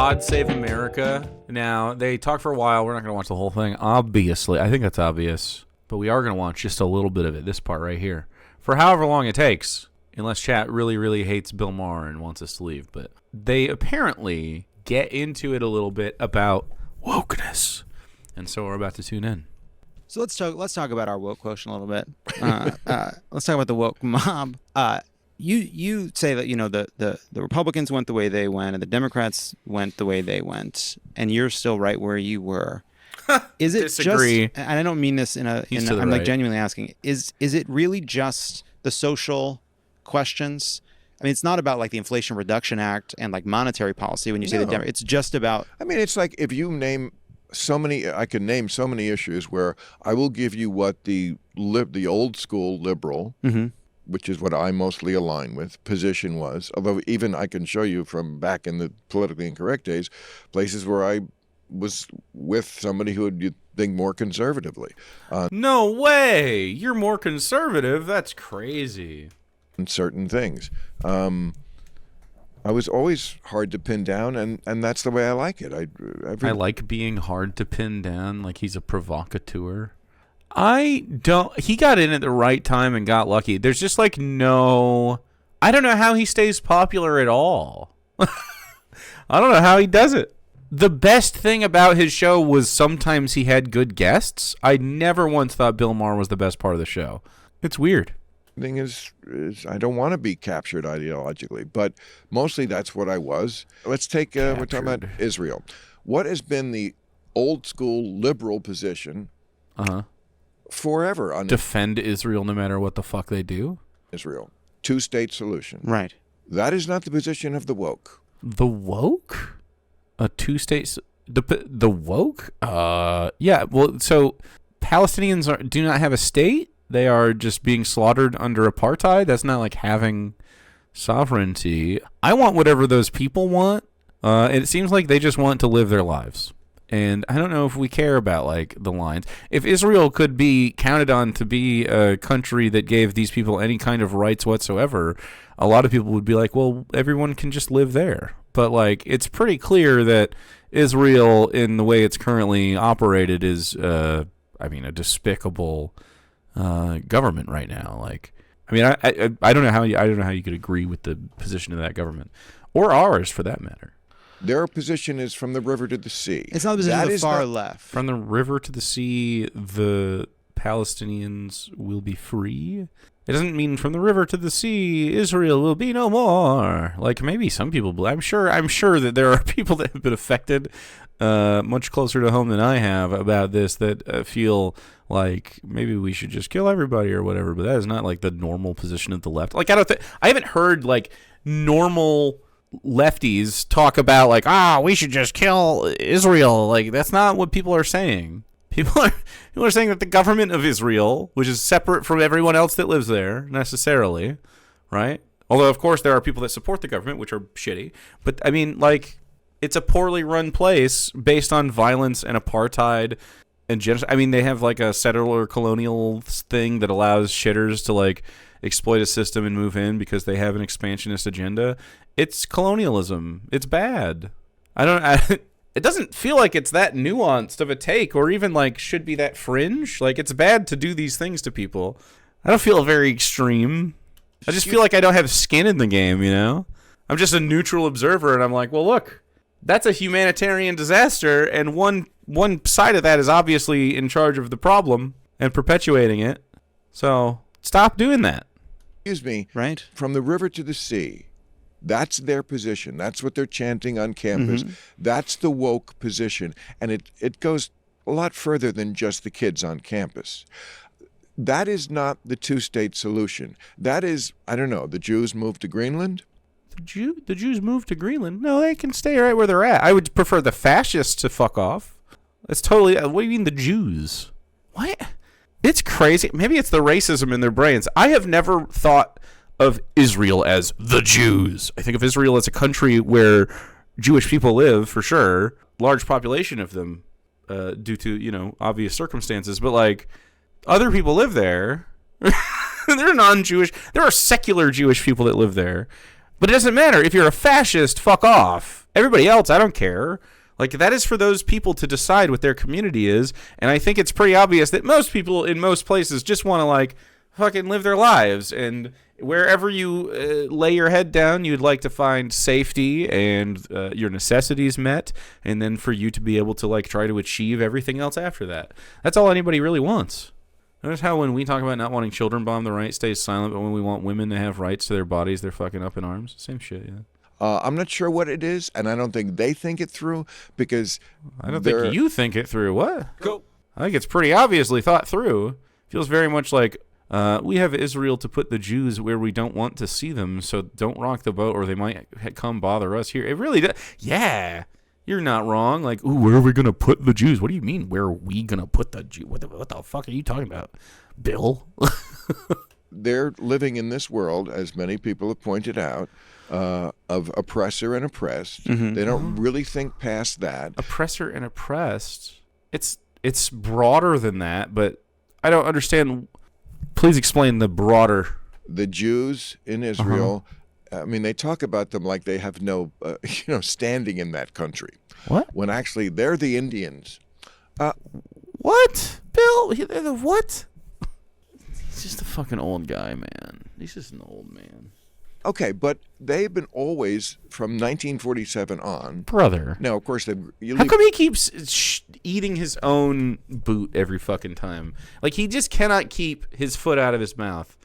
God Save America. Now, they talk for a while. We're not going to watch the whole thing, obviously. I think that's obvious. But we are going to watch just a little bit of it, this part right here, for however long it takes, unless chat really, really hates Bill Maher and wants us to leave. But they apparently get into it a little bit about wokeness. And so we're about to tune in. So let's talk about our woke quotient a little bit. Let's talk about the woke mob. You say that, you know, the Republicans went the way they went and the Democrats went the way they went, and you're still right where you were. Is it Disagree. just, and I don't mean this I'm right. like genuinely asking, is it really just the social questions? I mean, it's not about like the Inflation Reduction Act and like monetary policy when you say the Democrats. It's just about. I mean, it's like if you name I can name so many issues where I will give you what the old school liberal, which is what I mostly align with, position was. Although even I can show you from back in the politically incorrect days, places where I was with somebody who would think more conservatively. No way! You're more conservative? That's crazy. On certain things. I was always hard to pin down, and that's the way I like it. I like being hard to pin down, like he's a provocateur. He got in at the right time and got lucky. There's just like I don't know how he stays popular at all. I don't know how he does it. The best thing about his show was sometimes he had good guests. I never once thought Bill Maher was the best part of the show. It's weird. Thing is I don't want to be captured ideologically, but mostly that's what I was. Let's take we're talking about Israel. What has been the old school liberal position forever on defend Israel no matter what the fuck they do? Israel. Two-state solution. Right. That is not the position of the woke. The woke? A two-state the woke? Yeah, well, so Palestinians do not have a state? They are just being slaughtered under apartheid? That's not like having sovereignty. I want whatever those people want. It seems like they just want to live their lives. And I don't know if we care about like the lines. If Israel could be counted on to be a country that gave these people any kind of rights whatsoever, a lot of people would be like, well, everyone can just live there. But like, it's pretty clear that Israel, in the way it's currently operated, is, a despicable government right now. Like, I mean, I don't know how you could agree with the position of that government, or ours for that matter. Their position is from the river to the sea. It's not the position of the far left. From the river to the sea, the Palestinians will be free. It doesn't mean from the river to the sea, Israel will be no more. Like maybe some people, I'm sure that there are people that have been affected much closer to home than I have about this that feel like maybe we should just kill everybody or whatever, but that is not like the normal position of the left. Like I haven't heard like normal lefties talk about like, we should just kill Israel. Like that's not what people are saying. People are saying that the government of Israel, which is separate from everyone else that lives there necessarily, right? Although of course there are people that support the government, which are shitty. But I mean, like, it's a poorly run place based on violence and apartheid and genocide. I mean, they have like a settler colonial thing that allows shitters to like exploit a system and move in because they have an expansionist agenda. It's colonialism. It's bad. It doesn't feel like it's that nuanced of a take or even like should be that fringe. Like it's bad to do these things to people. I don't feel very extreme. I just feel like I don't have skin in the game, you know? I'm just a neutral observer and I'm like, well, look, that's a humanitarian disaster, and one side of that is obviously in charge of the problem and perpetuating it. So stop doing that. Excuse me. Right. From the river to the sea. That's their position. That's what they're chanting on campus. That's the woke position. And it goes a lot further than just the kids on campus. That is not the two-state solution. That is, I don't know, the Jews moved to Greenland? The Jews moved to Greenland? No, they can stay right where they're at. I would prefer the fascists to fuck off. That's totally... What do you mean the Jews? What? It's crazy. Maybe it's the racism in their brains. I have never thought of Israel as the Jews. I think of Israel as a country where Jewish people live, for sure. Large population of them due to, obvious circumstances. But, like, other people live there. They're non-Jewish. There are secular Jewish people that live there. But it doesn't matter. If you're a fascist, fuck off. Everybody else, I don't care. Like, that is for those people to decide what their community is. And I think it's pretty obvious that most people in most places just want to, like, fucking live their lives. And wherever you lay your head down, you'd like to find safety and your necessities met. And then for you to be able to, like, try to achieve everything else after that. That's all anybody really wants. Notice how when we talk about not wanting children bomb, the right stays silent. But when we want women to have rights to their bodies, they're fucking up in arms. Same shit, yeah. I'm not sure what it is, and I don't think they think it through because I don't think you think it through. What? Go. I think it's pretty obviously thought through. Feels very much like we have Israel to put the Jews where we don't want to see them, so don't rock the boat or they might come bother us here. It really does. Yeah, you're not wrong. Like, ooh, where are we going to put the Jews? What do you mean, where are we going to put the Jews? What the fuck are you talking about, Bill? They're living in this world, as many people have pointed out, of oppressor and oppressed. Mm-hmm. They don't really think past that. Oppressor and oppressed. It's broader than that, but I don't understand. Please explain the broader. The Jews in Israel, I mean, they talk about them like they have no, standing in that country. What? When actually they're the Indians. What? Bill? They're the what? He's just a fucking old guy, man. He's just an old man. Okay, but they've been always, from 1947 on... Brother. Now, of course, how come he keeps eating his own boot every fucking time? Like, he just cannot keep his foot out of his mouth.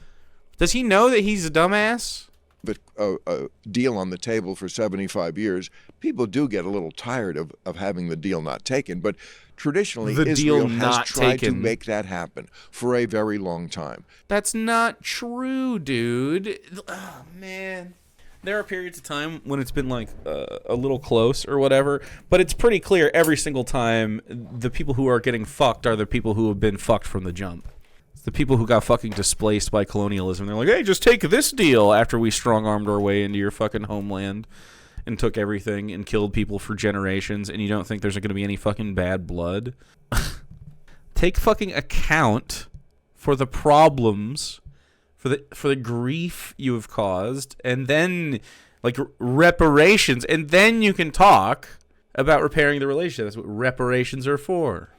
Does he know that he's a dumbass? But a deal on the table for 75 years, people do get a little tired of having the deal not taken. But traditionally, Israel has tried to make that happen for a very long time. That's not true, dude. Oh, man. There are periods of time when it's been like a little close or whatever, but it's pretty clear every single time the people who are getting fucked are the people who have been fucked from the jump. The people who got fucking displaced by colonialism. They're like, hey, just take this deal after we strong-armed our way into your fucking homeland and took everything and killed people for generations, and you don't think there's going to be any fucking bad blood? Take fucking account for the problems, for the grief you have caused, and then, like, reparations, and then you can talk about repairing the relationship. That's what reparations are for.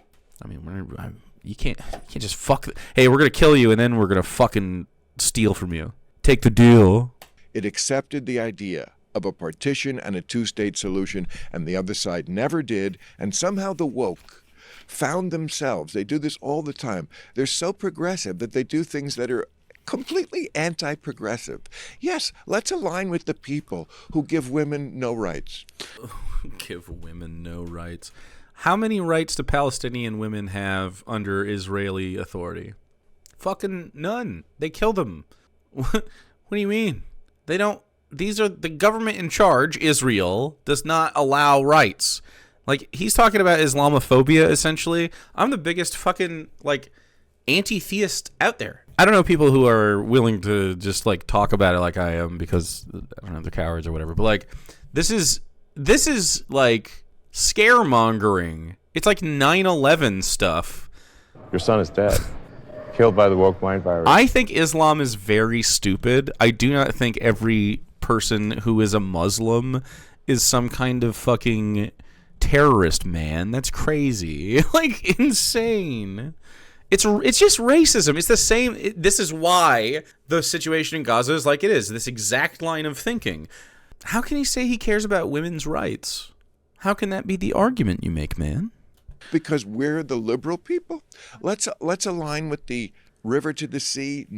I mean, you can't just fuck. Hey, we're going to kill you, and then we're going to fucking steal from you. Take the deal. It accepted the idea of a partition and a two-state solution, and the other side never did, and somehow the woke found themselves. They do this all the time. They're so progressive that they do things that are completely anti-progressive. Yes, let's align with the people who give women no rights. Give women no rights. How many rights do Palestinian women have under Israeli authority? Fucking none. They kill them. What do you mean? They don't. These are the government in charge. Israel does not allow rights. Like, he's talking about Islamophobia, essentially. I'm the biggest fucking, like, anti-theist out there. I don't know people who are willing to just, like, talk about it like I am because, I don't know, they're cowards or whatever. But, like, this is like, scaremongering. It's like 9/11 stuff. Your son is dead. Killed by the woke mind virus. I think Islam is very stupid. I do not think every person who is a Muslim is some kind of fucking terrorist, man. That's crazy. Like, insane. It's just racism. It's the same. This is why the situation in Gaza is like it is. This exact line of thinking. How can he say he cares about women's rights? How can that be the argument you make, man? Because we're the liberal people. Let's align with the river to the sea.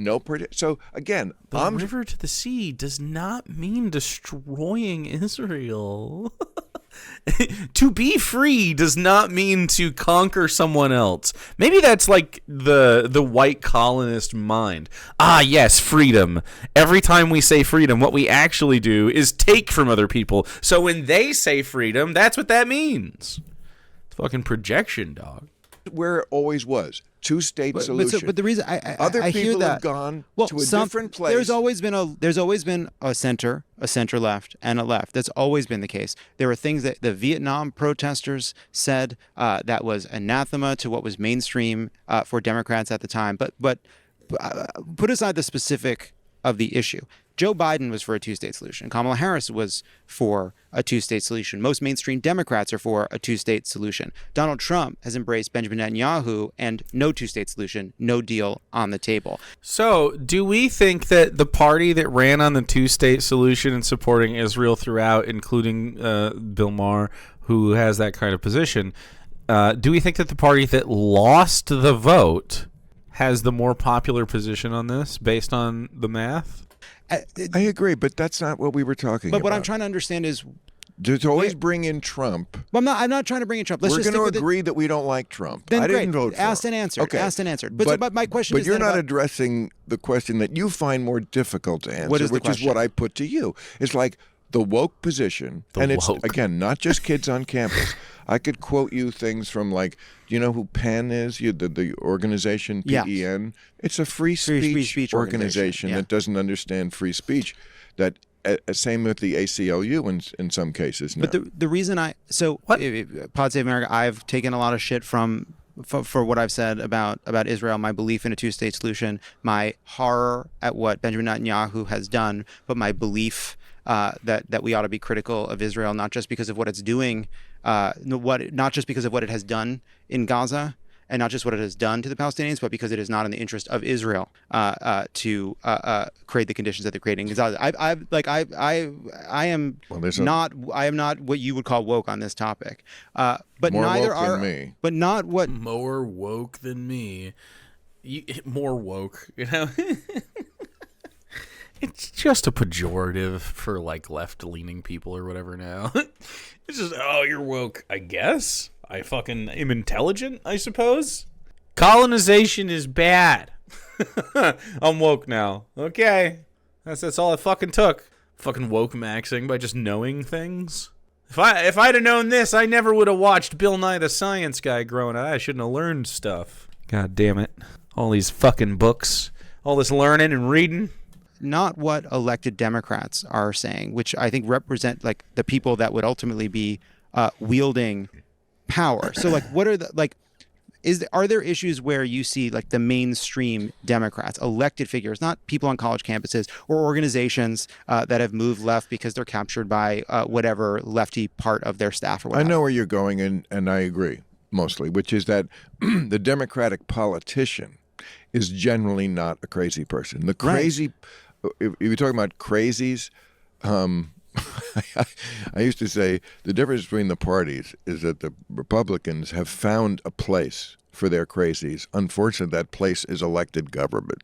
So again, the river to the sea does not mean destroying Israel. To be free does not mean to conquer someone else. Maybe that's like the white colonist mind. Ah, yes, freedom. Every time we say freedom, what we actually do is take from other people. So when they say freedom, that's what that means. It's fucking projection, dog. Where it always was. Two-state solution. But the reason other I people hear that have gone to a different place. There's always been a center left, and a left. That's always been the case. There were things that the Vietnam protesters said that was anathema to what was mainstream for Democrats at the time. But put aside the specific of the issue. Joe Biden was for a two-state solution. Kamala Harris was for a two-state solution. Most mainstream Democrats are for a two-state solution. Donald Trump has embraced Benjamin Netanyahu and no two-state solution, no deal on the table. So, do we think that the party that ran on the two-state solution and supporting Israel throughout, including Bill Maher, who has that kind of position, do we think that the party that lost the vote has the more popular position on this based on the math? I agree, but that's not what we were talking about. But what I'm trying to understand is, to always bring in Trump. Well, I'm not trying to bring in Trump. We're going to agree that we don't like Trump. Then I great. didn't vote for Asked him. and answered. Okay. Asked and answered. But my question is, but you're not addressing the question that you find more difficult to answer, What is the which is question? what I put to you. It's like the woke position, it's again not just kids on campus. I could quote you things from, like, do you know who PEN is? The organization PEN. It's a free speech organization that doesn't understand free speech. That same with the ACLU in some cases. Now. But the reason Pod Save America, I've taken a lot of shit for what I've said about Israel, my belief in a two-state solution, my horror at what Benjamin Netanyahu has done, but my belief that we ought to be critical of Israel, not just because of what it's doing, not just because of what it has done in Gaza, and not just what it has done to the Palestinians, but because it is not in the interest of Israel to create the conditions that they're creating. I am not what you would call woke on this topic, but more neither woke are than me. But not what more woke than me. More woke, you know. It's just a pejorative for, like, left-leaning people or whatever now. It's just, oh, you're woke, I guess. I fucking am intelligent, I suppose. Colonization is bad. I'm woke now. Okay. That's all it fucking took. Fucking woke maxing by just knowing things. If I'd have known this, I never would have watched Bill Nye the Science Guy growing up. I shouldn't have learned stuff. God damn it. All these fucking books. All this learning and reading. Not what elected Democrats are saying, which I think represent, like, the people that would ultimately be wielding power. So, like, what are the, like, are there issues where you see, like, the mainstream Democrats, elected figures, not people on college campuses or organizations that have moved left because they're captured by whatever lefty part of their staff or whatever? I know where you're going, and I agree mostly, which is that the Democratic politician is generally not a crazy person. The crazy, if you're talking about crazies, I used to say the difference between the parties is that the Republicans have found a place for their crazies. Unfortunately, that place is elected government.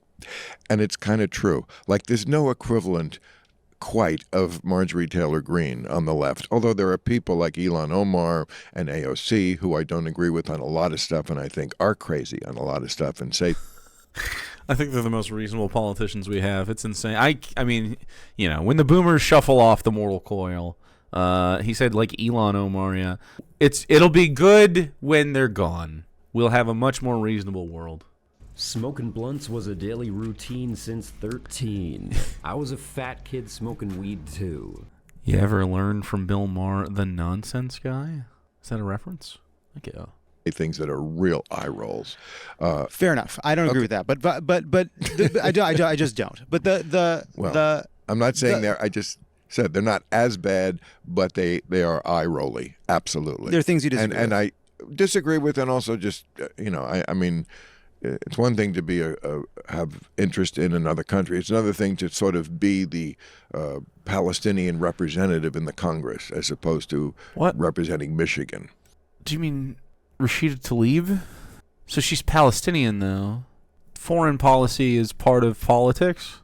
And it's kind of true. Like, there's no equivalent quite of Marjorie Taylor Greene on the left, although there are people like Ilhan Omar and AOC who I don't agree with on a lot of stuff and I think are crazy on a lot of stuff and say... I think they're the most reasonable politicians we have. It's insane. I mean, you know, when the boomers shuffle off the mortal coil, he said, like, Elon Omar, yeah. It'll be good when they're gone. We'll have a much more reasonable world. Smoking blunts was a daily routine since 13. I was a fat kid smoking weed too. You ever learn from Bill Maher, the nonsense guy? Is that a reference? Okay. Things that are real eye rolls. Fair enough. I don't agree with that, but I just don't. But I'm not saying I just said they're not as bad, but they are eye rolly. Absolutely. There are things you disagree and with. I disagree with, and also just I mean, it's one thing to be have interest in another country. It's another thing to sort of be the Palestinian representative in the Congress as opposed to representing Michigan. Do you mean Rashida Tlaib? So she's Palestinian, though. Foreign policy is part of politics?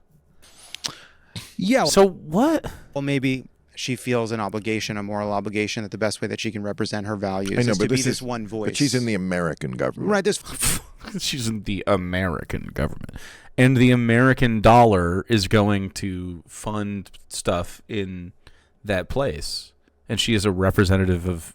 Yeah. So what? Well, maybe she feels an obligation, a moral obligation, that the best way that she can represent her values is to be this one voice. But she's in the American government. Right. She's in the American government. And the American dollar is going to fund stuff in that place. And she is a representative of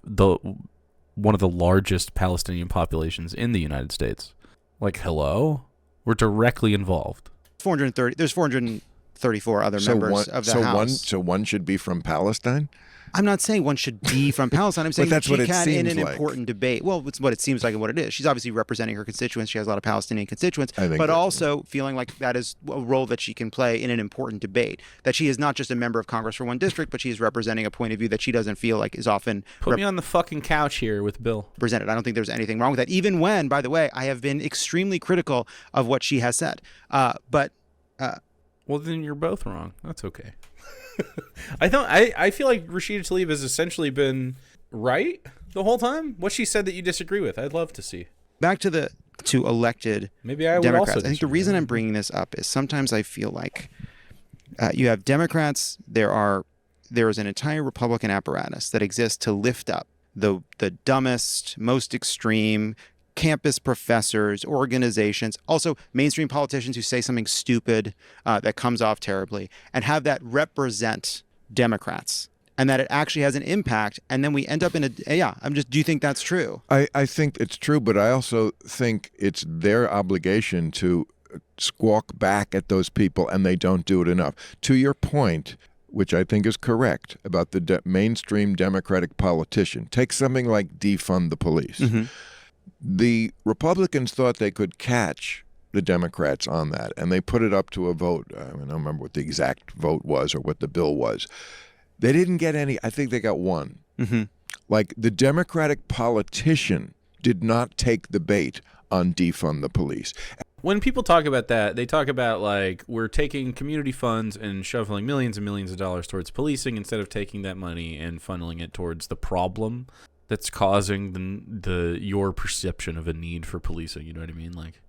one of the largest Palestinian populations in the United States. Like, hello? We're directly involved. There's 400 34 other members of the House. One should be from Palestine? I'm not saying one should be from Palestine. I'm saying that's she what it can in seems an like. important debate. Well, it's what it seems like and what it is. She's obviously representing her constituents. She has a lot of Palestinian constituents, but also feeling like that is a role that she can play in an important debate. That she is not just a member of Congress for one district, but she is representing a point of view that she doesn't feel like is often Put me on the fucking couch here with Bill. Represented. I don't think there's anything wrong with that. Even when, by the way, I have been extremely critical of what she has said. Well, then you're both wrong. That's okay. I feel like Rashida Tlaib has essentially been right the whole time. What she said that you disagree with, I'd love to see. Back to elected Maybe I would Democrats. also I think the reason I'm bringing this up is sometimes I feel like you have Democrats. There is an entire Republican apparatus that exists to lift up the dumbest, most extreme campus professors, organizations, also mainstream politicians who say something stupid that comes off terribly, and have that represent Democrats, and that it actually has an impact. And then we end up in do you think that's true? I think it's true, but I also think it's their obligation to squawk back at those people, and they don't do it enough. To your point, which I think is correct, about the mainstream Democratic politician, take something like defund the police. Mm-hmm. The Republicans thought they could catch the Democrats on that, and they put it up to a vote. I don't remember what the exact vote was or what the bill was. They didn't get any. I think they got one. Mm-hmm. Like, the Democratic politician did not take the bait on defund the police. When people talk about that, they talk about, like, we're taking community funds and shoveling millions and millions of dollars towards policing instead of taking that money and funneling it towards the problem that's causing your perception of a need for policing. You know what I mean? Like,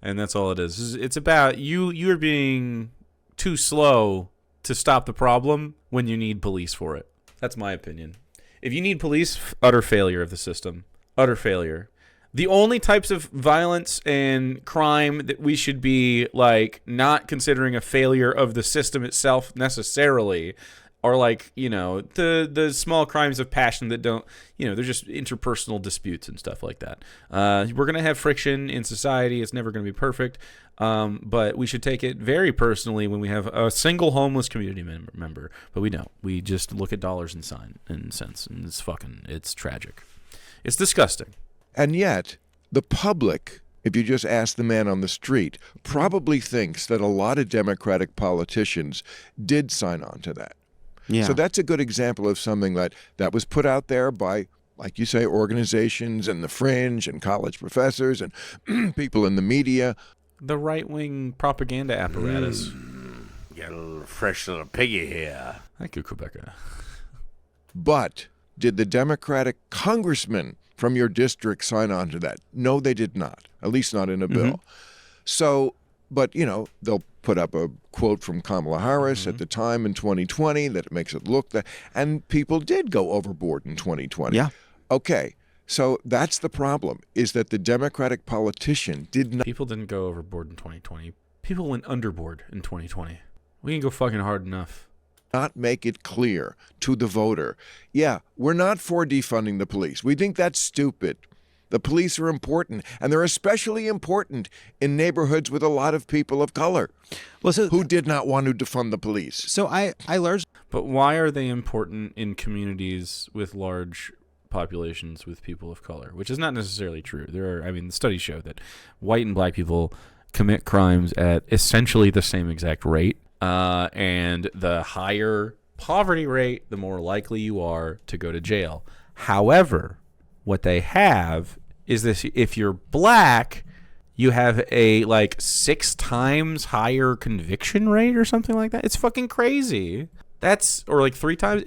and that's all it is. It's about you're being too slow to stop the problem when you need police for it. That's my opinion. If you need police, utter failure of the system. Utter failure. The only types of violence and crime that we should be, like, not considering a failure of the system itself necessarily are, like, the small crimes of passion that don't, they're just interpersonal disputes and stuff like that. We're going to have friction in society. It's never going to be perfect. But we should take it very personally when we have a single homeless community member. But we don't. We just look at dollars and cents, and it's tragic. It's disgusting. And yet, the public, if you just ask the man on the street, probably thinks that a lot of Democratic politicians did sign on to that. Yeah. So that's a good example of something that was put out there by, like you say, organizations and the fringe and college professors and people in the media. The right-wing propaganda apparatus. Got a little fresh little piggy here. Thank you, Quebeca. But did the Democratic congressman from your district sign on to that? No, they did not, at least not in a bill. Mm-hmm. So, but, they'll put up a quote from Kamala Harris at the time in 2020 that it makes it look that, and people did go overboard in 2020. Yeah. Okay. So that's the problem, is that the Democratic politician did not. People didn't go overboard in 2020. People went underboard in 2020. We didn't go fucking hard enough. Not make it clear to the voter. Yeah, we're not for defunding the police. We think that's stupid. The police are important, and they're especially important in neighborhoods with a lot of people of color who did not want to defund the police. So I learned. But why are they important in communities with large populations with people of color? Which is not necessarily true. The studies show that white and black people commit crimes at essentially the same exact rate. And the higher poverty rate, the more likely you are to go to jail. However, what they have is this: if you're black, you have a 6 times higher conviction rate or something like that. It's fucking crazy. Or 3 times.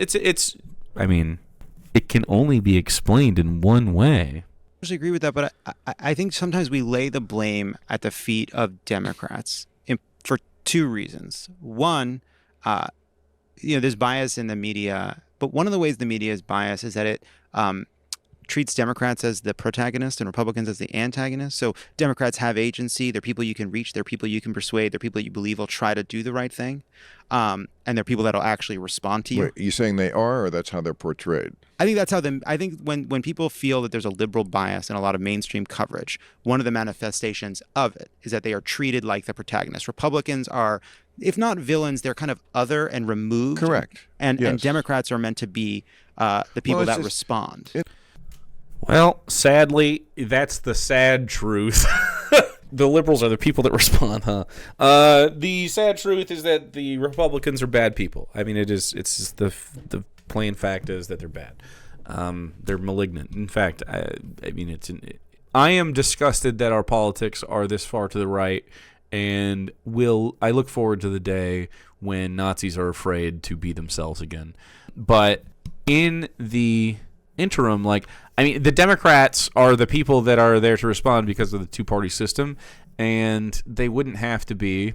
It can only be explained in one way. I agree with that, but I think sometimes we lay the blame at the feet of Democrats for 2 reasons. One, there's bias in the media, but one of the ways the media is biased is that it treats Democrats as the protagonist and Republicans as the antagonist. So Democrats have agency. They're people you can reach. They're people you can persuade. They're people you believe will try to do the right thing. And they're people that'll actually respond to you. Wait, are you saying they are, or that's how they're portrayed? I think that's how I think when people feel that there's a liberal bias in a lot of mainstream coverage, one of the manifestations of it is that they are treated like the protagonist. Republicans are if not villains, they're kind of other and removed. Correct. And Yes. Democrats are meant to be the people Well, it's that just- respond. Well, sadly, that's the sad truth. The liberals are the people that respond, huh? The sad truth is that the Republicans are bad people. I mean, it's just the plain fact is that they're bad. They're malignant. In fact, I am disgusted that our politics are this far to the right, and I look forward to the day when Nazis are afraid to be themselves again. But in the interim, the Democrats are the people that are there to respond because of the two-party system, and they wouldn't have to be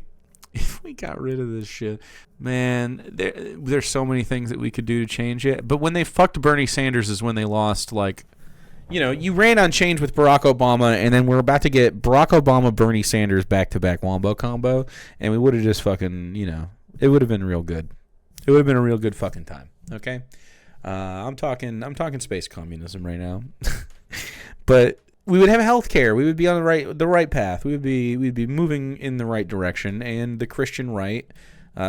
if we got rid of this shit. Man, there's so many things that we could do to change it. But when they fucked Bernie Sanders is when they lost, you ran on change with Barack Obama, and then we're about to get Barack Obama, Bernie Sanders back-to-back wombo combo, and we would have just fucking, it would have been real good. It would have been a real good fucking time, okay? I'm talking space communism right now. But we would have health care. We would be on the right path. We'd be moving in the right direction, and the Christian right,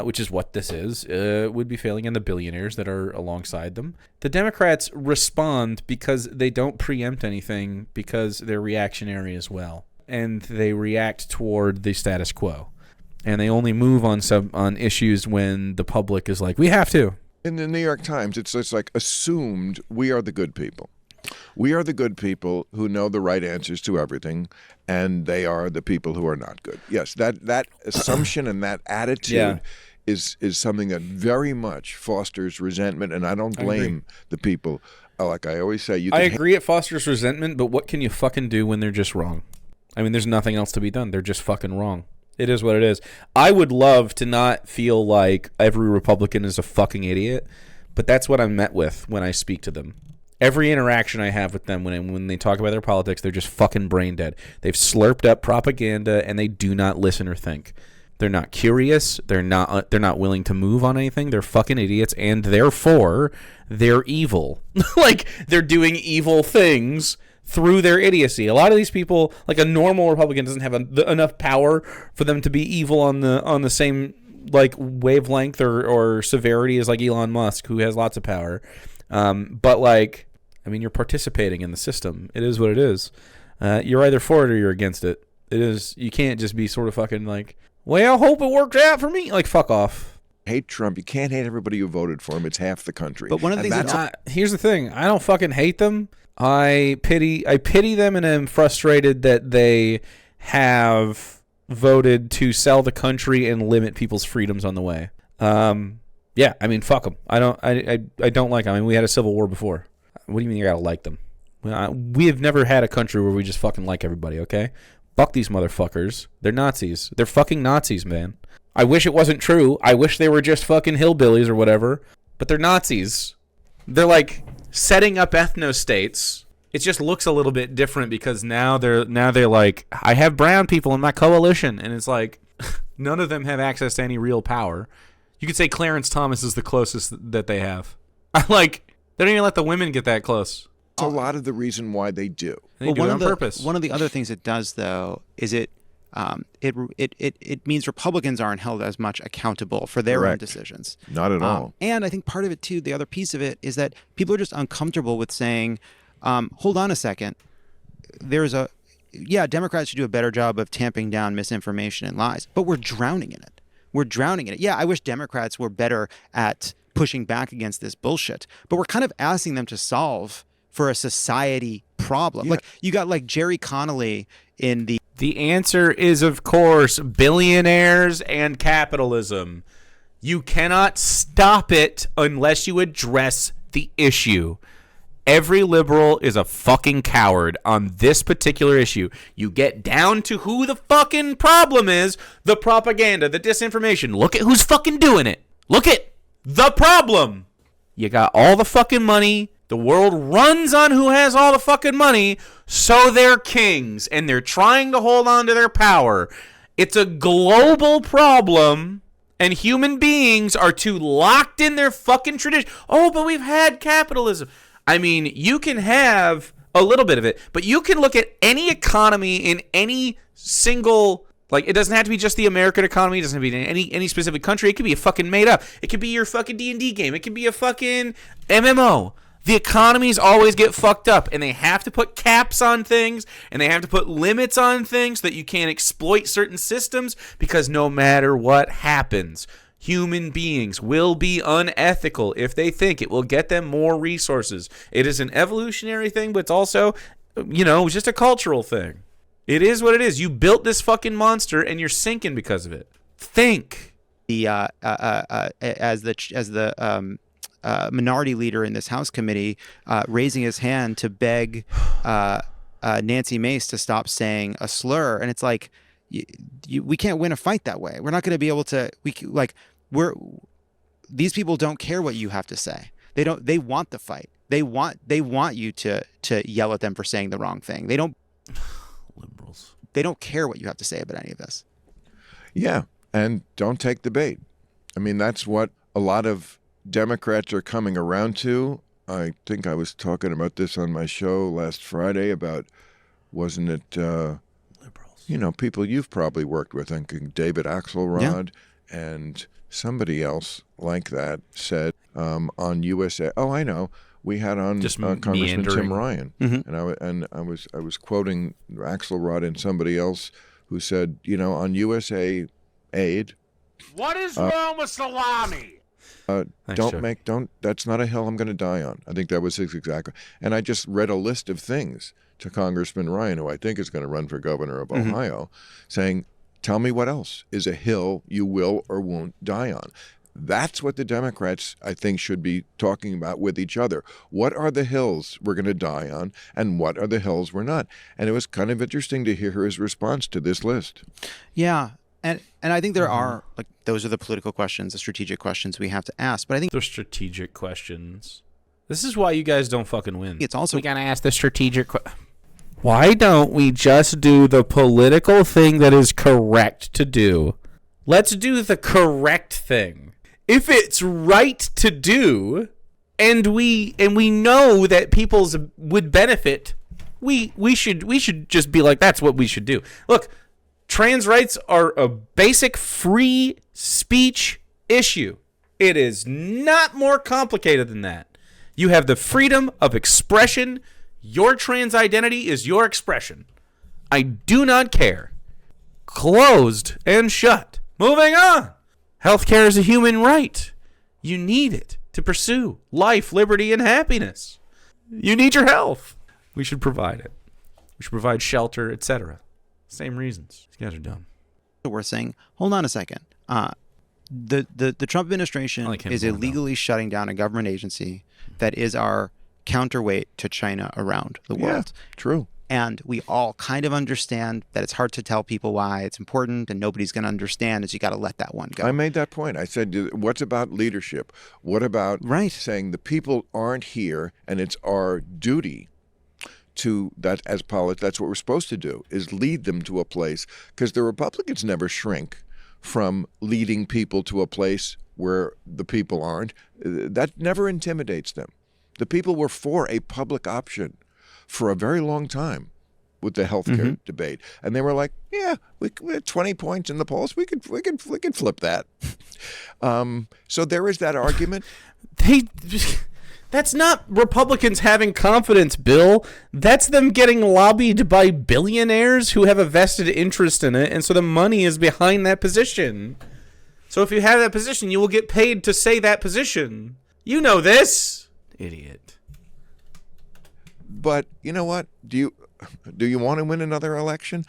which is what this is, would be failing, and the billionaires that are alongside them. The Democrats respond because they don't preempt anything, because they're reactionary as well, and they react toward the status quo, and they only move on issues when the public is like, we have to. In the New York Times, it's like assumed we are the good people. We are the good people who know the right answers to everything, and they are the people who are not good. Yes, that assumption and that attitude is something that very much fosters resentment, and I don't blame the people. Like I always say, I agree it fosters resentment, but what can you fucking do when they're just wrong? I mean, there's nothing else to be done. They're just fucking wrong. It is what it is. I would love to not feel like every Republican is a fucking idiot, but that's what I'm met with when I speak to them. Every interaction I have with them, when they talk about their politics, they're just fucking brain dead. They've slurped up propaganda, and they do not listen or think. They're not curious. They're not willing to move on anything. They're fucking idiots, and therefore, they're evil. They're doing evil things through their idiocy. A lot of these people, a normal Republican doesn't have enough power for them to be evil on the same wavelength or severity as Elon Musk, who has lots of power. But you're participating in the system. It is what it is. You're either for it or you're against it. It is. You can't just be sort of fucking well, hope it works out for me. Fuck off. hate Trump. You can't hate everybody who voted for him. It's half the country. But one of the things here's the thing. I don't fucking hate them. I pity them, and am frustrated that they have voted to sell the country and limit people's freedoms on the way. Yeah, I mean, fuck them. I don't like them. I mean, we had a civil war before. What do you mean you gotta like them? We have never had a country where we just fucking like everybody, okay? Fuck these motherfuckers. They're Nazis. They're fucking Nazis, man. I wish it wasn't true. I wish they were just fucking hillbillies or whatever. But they're Nazis. They're like setting up ethno-states. It just looks a little bit different because now they're like, I have brown people in my coalition, and it's like none of them have access to any real power. You could say Clarence Thomas is the closest that they have. They don't even let the women get that close. It's a lot of the reason why they do. They do it on purpose. One of the other things it does, though, is it means Republicans aren't held as much accountable for their own decisions. Not at all. And I think part of it, too, the other piece of it is that people are just uncomfortable with saying, hold on a second. Democrats should do a better job of tamping down misinformation and lies, but we're drowning in it. Yeah, I wish Democrats were better at pushing back against this bullshit, but we're kind of asking them to solve for a society problem. Yeah. You got Jerry Connolly in the... The answer is, of course, billionaires and capitalism. You cannot stop it unless you address the issue. Every liberal is a fucking coward on this particular issue. You get down to who the fucking problem is, the propaganda, the disinformation. Look at who's fucking doing it. Look at the problem. You got all the fucking money. The world runs on who has all the fucking money, so they're kings, and they're trying to hold on to their power. It's a global problem, and human beings are too locked in their fucking tradition. Oh, but we've had capitalism. I mean, you can have a little bit of it, but you can look at any economy in any single Like, it doesn't have to be just the American economy. It doesn't have to be any specific country. It could be a fucking made up. It could be your fucking D&D game. It could be a fucking MMO. The economies always get fucked up, and they have to put caps on things, and they have to put limits on things so that you can't exploit certain systems, because no matter what happens, human beings will be unethical if they think it will get them more resources. It is an evolutionary thing, but it's also, just a cultural thing. It is what it is. You built this fucking monster, and you're sinking because of it. Think. As the minority leader in this House committee, raising his hand to beg Nancy Mace to stop saying a slur, and it's like, we can't win a fight that way. We're not going to be able to. These people don't care what you have to say. They don't. They want the fight. They want you to yell at them for saying the wrong thing. They don't. Liberals. They don't care what you have to say about any of this. Yeah, and don't take the bait. I mean, that's what a lot of Democrats are coming around to. I think I was talking about this on my show last Friday about, wasn't it, liberals? People you've probably worked with, I think David Axelrod and somebody else like that said on USA. Oh, I know. We had on Congressman Tim Ryan, and I was quoting Axelrod and somebody else who said, on USA Aid. What is wrong with salami? That's not a hill I'm going to die on. I think that was his exact. And I just read a list of things to Congressman Ryan, who I think is going to run for governor of Ohio, saying, tell me what else is a hill you will or won't die on. That's what the Democrats, I think, should be talking about with each other. What are the hills we're going to die on, and what are the hills we're not? And it was kind of interesting to hear his response to this list. Yeah. And I think there are, those are the political questions, the strategic questions we have to ask. But I think they're strategic questions. This is why you guys don't fucking win. It's also, we gotta ask the strategic Why don't we just do the political thing that is correct to do? Let's do the correct thing. If it's right to do, and we know that people's would benefit, we should just be like, that's what we should do. Look, trans rights are a basic free speech issue. It is not more complicated than that. You have the freedom of expression. Your trans identity is your expression. I do not care. Closed and shut. Moving on. Healthcare is a human right. You need it to pursue life, liberty, and happiness. You need your health. We should provide it. We should provide shelter, etc. Same reasons. These guys are dumb. We're saying, hold on a second. The Trump administration is illegally shutting down a government agency that is our counterweight to China around the world. Yeah, true. And we all kind of understand that it's hard to tell people why it's important, and nobody's going to understand, is you got to let that one go. I made that point. I said, what's about leadership? What about saying the people aren't here, and it's our duty to that as politics. That's what we're supposed to do, is lead them to a place, because the Republicans never shrink from leading people to a place where the people aren't. That never intimidates them. The people were for a public option for a very long time with the healthcare debate, and they were like, "Yeah, we had 20 points in the polls. We could flip that." So there is that argument. That's not Republicans having confidence, Bill. That's them getting lobbied by billionaires who have a vested interest in it, and so the money is behind that position. So if you have that position, you will get paid to say that position. You know this, idiot. But you know what? Do you want to win another election?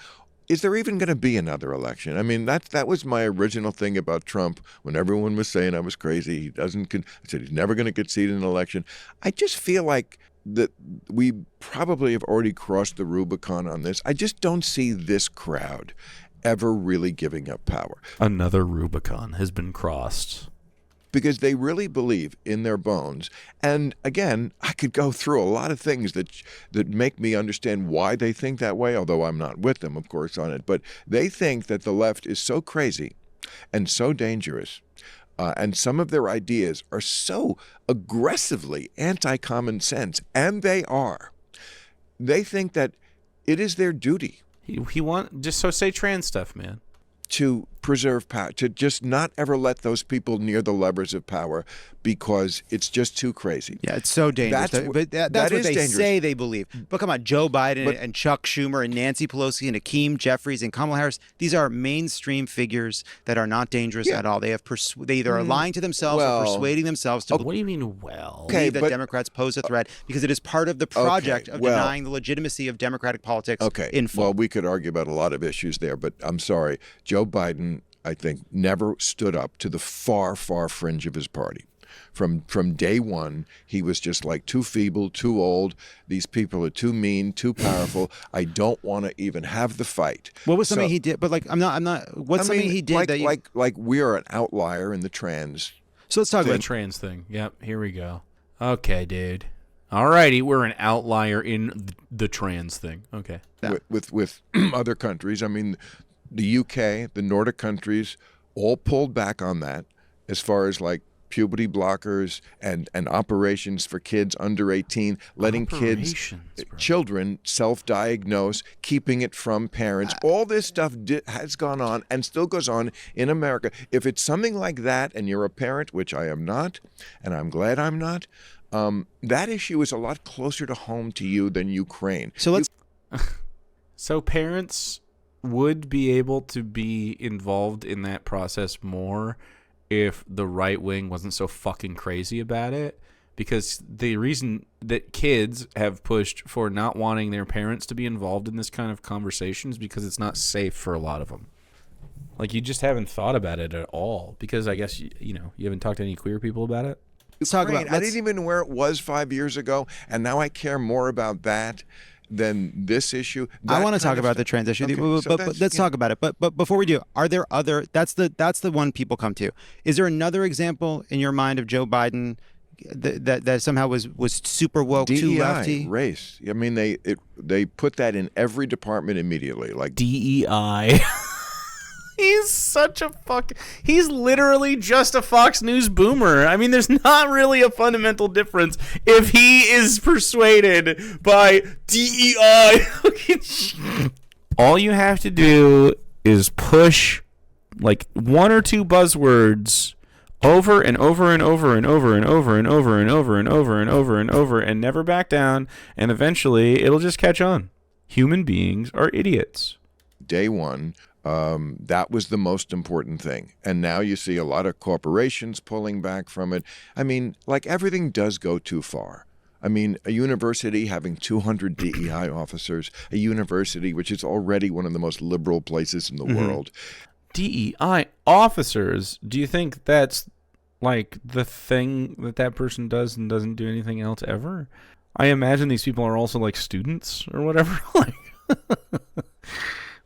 Is there even going to be another election? I mean, that was my original thing about Trump when everyone was saying I was crazy. I said he's never going to concede an election. I just feel like that we probably have already crossed the Rubicon on this. I just don't see this crowd ever really giving up power. Another Rubicon has been crossed. Because they really believe in their bones. And again, I could go through a lot of things that make me understand why they think that way, although I'm not with them, of course, on it. But they think that the left is so crazy and so dangerous, and some of their ideas are so aggressively anti-common sense, and they are. They think that it is their duty. Just so say trans stuff, man. to preserve power, to just not ever let those people near the levers of power because it's just too crazy. Yeah, it's so dangerous. That's what is they dangerous. say they believe. But come on, Joe Biden and Chuck Schumer and Nancy Pelosi and Hakeem Jeffries and Kamala Harris, these are mainstream figures that are not dangerous at all. They have they either are lying to themselves or persuading themselves to What do you mean, believe that Democrats pose a threat because it is part of the project of denying the legitimacy of democratic politics in full. Well, we could argue about a lot of issues there, but I'm sorry. Joe Biden, I think, never stood up to the far, far fringe of his party. From day one, he was just like too feeble, too old. These people are too mean, too powerful. I don't want to even have the fight. What was something he did? But like, I'm not. What's something he did like we are an outlier in the trans. So let's talk about the trans thing. Yep, here we go. Okay, dude. Alrighty, we're an outlier in the trans thing. Okay. Yeah. With other countries, I mean, the UK, the Nordic countries, all pulled back on that as far as like puberty blockers and operations for kids under 18, letting children self-diagnose, keeping it from parents. All this stuff has gone on and still goes on in America. If it's something like that and you're a parent, which I am not, and I'm glad I'm not, that issue is a lot closer to home to you than Ukraine. So So parents would be able to be involved in that process more if the right wing wasn't so fucking crazy about it, because the reason that kids have pushed for not wanting their parents to be involved in this kind of conversation is because it's not safe for a lot of them. Like, you just haven't thought about it at all, because I guess you haven't talked to any queer people about it. Let's talk about. I didn't even know where it was 5 years ago, and now I care more about that than this issue. I want to talk about the trans issue, but let's talk about it. But before we do, are there other? That's the one people come to. Is there another example in your mind of Joe Biden that somehow was super woke, DEI, too lefty? Race. I mean, they put that in every department immediately. Like DEI. He's such a he's literally just a Fox News boomer. I mean, there's not really a fundamental difference if he is persuaded by DEI. All you have to do is push like one or two buzzwords over and over and over and over and over and over and over and over and over and over and never back down, and eventually it'll just catch on. Human beings are idiots. Day one. That was the most important thing. And now you see a lot of corporations pulling back from it. I mean, like, everything does go too far. I mean, a university having 200 DEI officers, a university which is already one of the most liberal places in the world. DEI officers? Do you think that's like the thing that person does and doesn't do anything else ever? I imagine these people are also like students or whatever.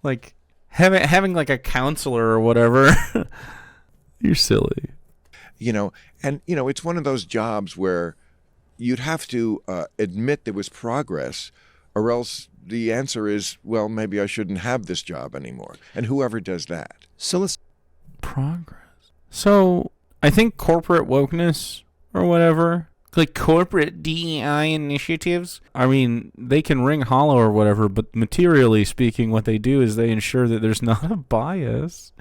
like having like a counselor or whatever. You're silly. It's one of those jobs where you'd have to admit there was progress, or else the answer is, well, maybe I shouldn't have this job anymore. And whoever does that. So let's progress. So I think corporate wokeness or whatever, like corporate DEI initiatives, I mean, they can ring hollow or whatever, but materially speaking, what they do is they ensure that there's not a bias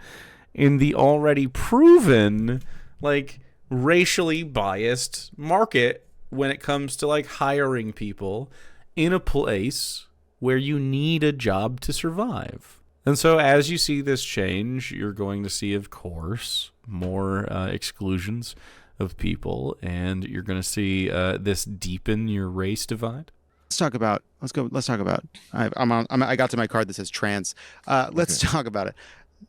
in the already proven, like, racially biased market when it comes to, like, hiring people in a place where you need a job to survive. And so as you see this change, you're going to see, of course, more exclusions of people, and you're going to see this deepen your race divide. Let's talk about. I got to my card that says trans. Let's talk about it.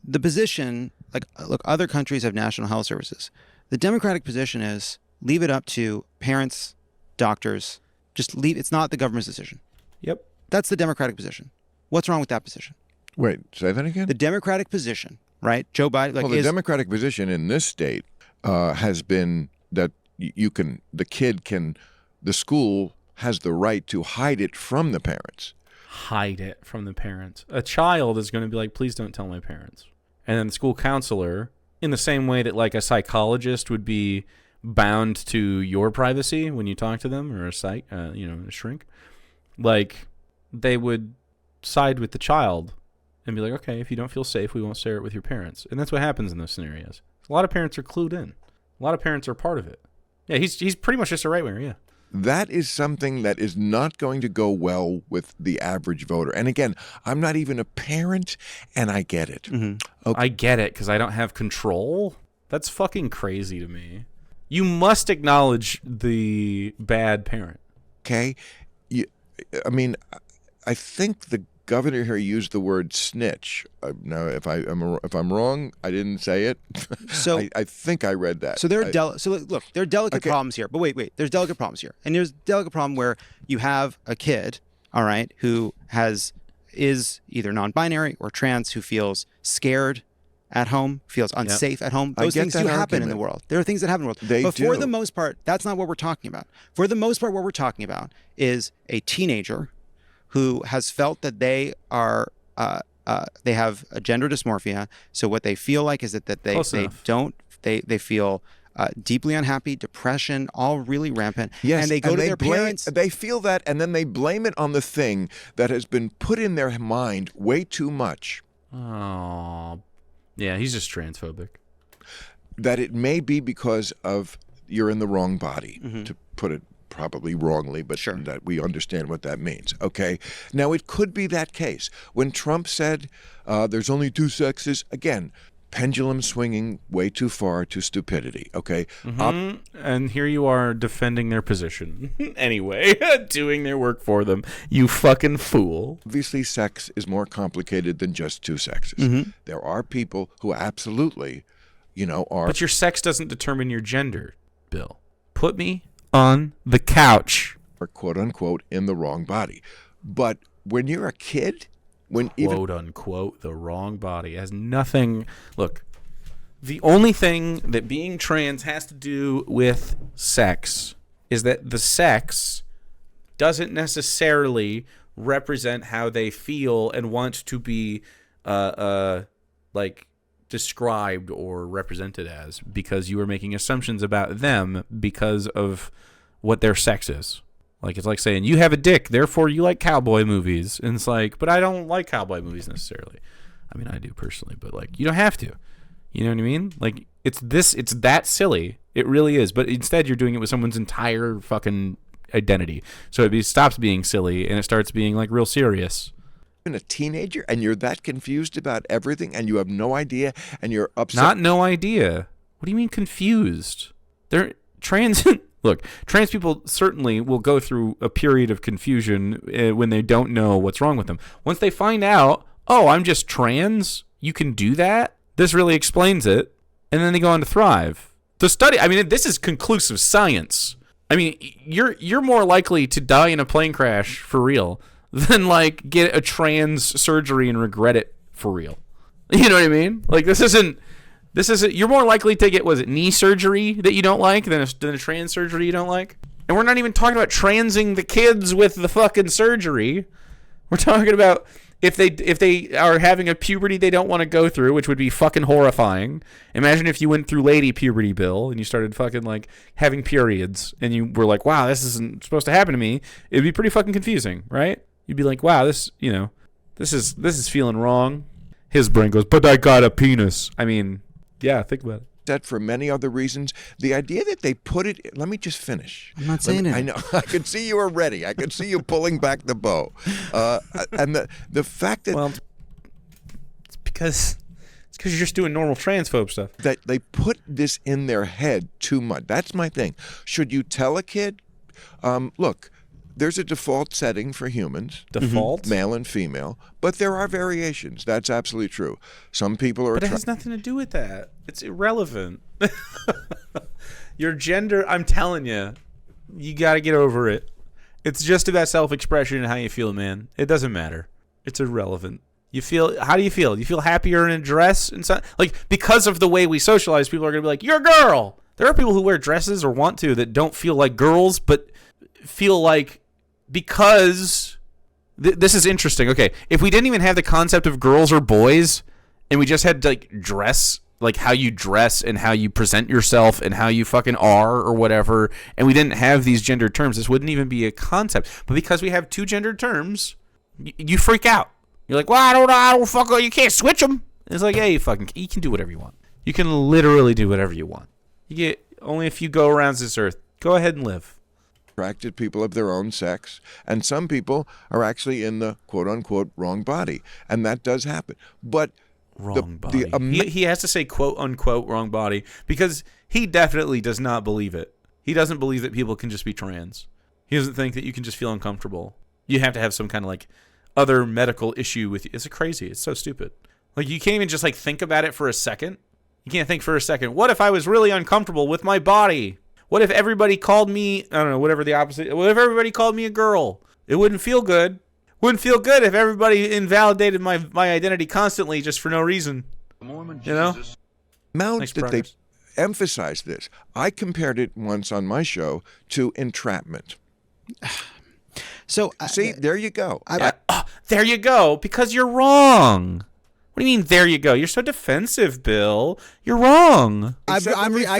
The position, like, look, other countries have national health services. The Democratic position is leave it up to parents, doctors. Just leave. It's not the government's decision. Yep. That's the Democratic position. What's wrong with that position? Wait, say that again? The Democratic position, right? Joe Biden. The Democratic position in this state has been that the school has the right to hide it from the parents. Hide it from the parents. A child is going to be like, please don't tell my parents. And then the school counselor, in the same way that like a psychologist would be bound to your privacy when you talk to them, or a shrink, like they would side with the child and be like, okay, if you don't feel safe, we won't share it with your parents. And that's what happens in those scenarios. A lot of parents are clued in. A lot of parents are part of it. Yeah, he's pretty much just a right-winger, yeah. That is something that is not going to go well with the average voter. And again, I'm not even a parent, and I get it. Mm-hmm. Okay. I get it, because I don't have control. That's fucking crazy to me. You must acknowledge the bad parent. Okay? I think the governor here used the word snitch. Now, if I'm wrong, I didn't say it. So I think I read that. So there are look, there are delicate problems here. But wait, there's delicate problems here, and there's delicate problem where you have a kid, all right, who is either non-binary or trans, who feels scared at home, feels unsafe at home. Those things do happen in the world. There are things that happen in the world. But for the most part, that's not what we're talking about. For the most part, what we're talking about is a teenager who has felt that they are they have a gender dysmorphia. So what they feel like is that they feel deeply unhappy, depression, all really rampant. Yes, and they go to their parents. They feel that, and then they blame it on the thing that has been put in their mind way too much. Oh, yeah, he's just transphobic. That it may be because of you're in the wrong body, Mm-hmm. to put it probably wrongly, but Sure. that we understand what that means. Okay. Now, it could be that case. When Trump said there's only two sexes, again, pendulum swinging way too far to stupidity. Okay. And here you are defending their position. Anyway, doing their work for them. You fucking fool. Obviously, sex is more complicated than just two sexes. Mm-hmm. There are people who absolutely, are. But your sex doesn't determine your gender, Bill. Put me on the couch. Are quote unquote in the wrong body. But when you're a kid, Quote unquote the wrong body has nothing. Look, the only thing that being trans has to do with sex is that the sex doesn't necessarily represent how they feel and want to be like described or represented as, because you are making assumptions about them because of what their sex is. Like, it's like saying, you have a dick, therefore you like cowboy movies. And it's like, but I don't like cowboy movies necessarily. I mean, I do personally, but like, you don't have to. You know what I mean? Like, it's that silly. It really is. But instead, you're doing it with someone's entire fucking identity. So it stops being silly and it starts being like real serious. a teenager and you're that confused about everything and you have no idea and you're upset. Not no idea. What do you mean confused? They're trans. Look, trans people certainly will go through a period of confusion when they don't know what's wrong with them. Once they find out, oh, I'm just trans, you can do that? This really explains it. And then they go on to thrive. The study, I mean, this is conclusive science. I mean, you're more likely to die in a plane crash for real than like get a trans surgery and regret it for real. You know what I mean? Like this isn't. You're more likely to get, was it knee surgery that you don't like than a trans surgery you don't like? And we're not even talking about transing the kids with the fucking surgery. We're talking about if they are having a puberty they don't want to go through, which would be fucking horrifying. Imagine if you went through lady puberty, Bill, and you started fucking like having periods, and you were like, wow, this isn't supposed to happen to me. It'd be pretty fucking confusing, right? You'd be like, wow, this is feeling wrong. His brain goes, but I got a penis. I mean, yeah, think about it. That for many other reasons. The idea that they put it, let me just finish. I'm not saying it. I know. I could see you were ready. I could see you pulling back the bow. And the fact that... Well, it's because you're just doing normal transphobe stuff. That they put this in their head too much. That's my thing. Should you tell a kid, look, there's a default setting for humans. Default? Male and female. But there are variations. That's absolutely true. Some people are... But it has nothing to do with that. It's irrelevant. Your gender, I'm telling you, you got to get over it. It's just about self-expression and how you feel, man. It doesn't matter. It's irrelevant. How do you feel? You feel happier in a dress? And so, like, because of the way we socialize, people are going to be like, you're a girl. There are people who wear dresses or want to that don't feel like girls, but feel like... Because this is interesting. Okay, if we didn't even have the concept of girls or boys, and we just had like dress, like how you dress and how you present yourself and how you fucking are or whatever, and we didn't have these gendered terms, this wouldn't even be a concept. But because we have two gendered terms, you freak out. You're like, well, I don't fuck. You can't switch them. It's like, yeah, you can do whatever you want. You can literally do whatever you want. You get only a few go arounds this earth. Go ahead and live. Attracted people of their own sex, and some people are actually in the quote unquote wrong body, and that does happen. But Wrong body. He has to say quote unquote wrong body because he definitely does not believe it. He doesn't believe that people can just be trans. He doesn't think that you can just feel uncomfortable. You have to have some kind of like other medical issue with you. It's crazy. It's so stupid. Like you can't even just like think about it for a second. You can't think for a second. What if I was really uncomfortable with my body? What if everybody called me, I don't know, whatever the opposite. What if everybody called me a girl? It wouldn't feel good. Wouldn't feel good if everybody invalidated my identity constantly just for no reason. You know? Amount that they emphasize this. I compared it once on my show to entrapment. So see, there you go. There you go, because you're wrong. What do you mean, there you go? You're so defensive, Bill. You're wrong. I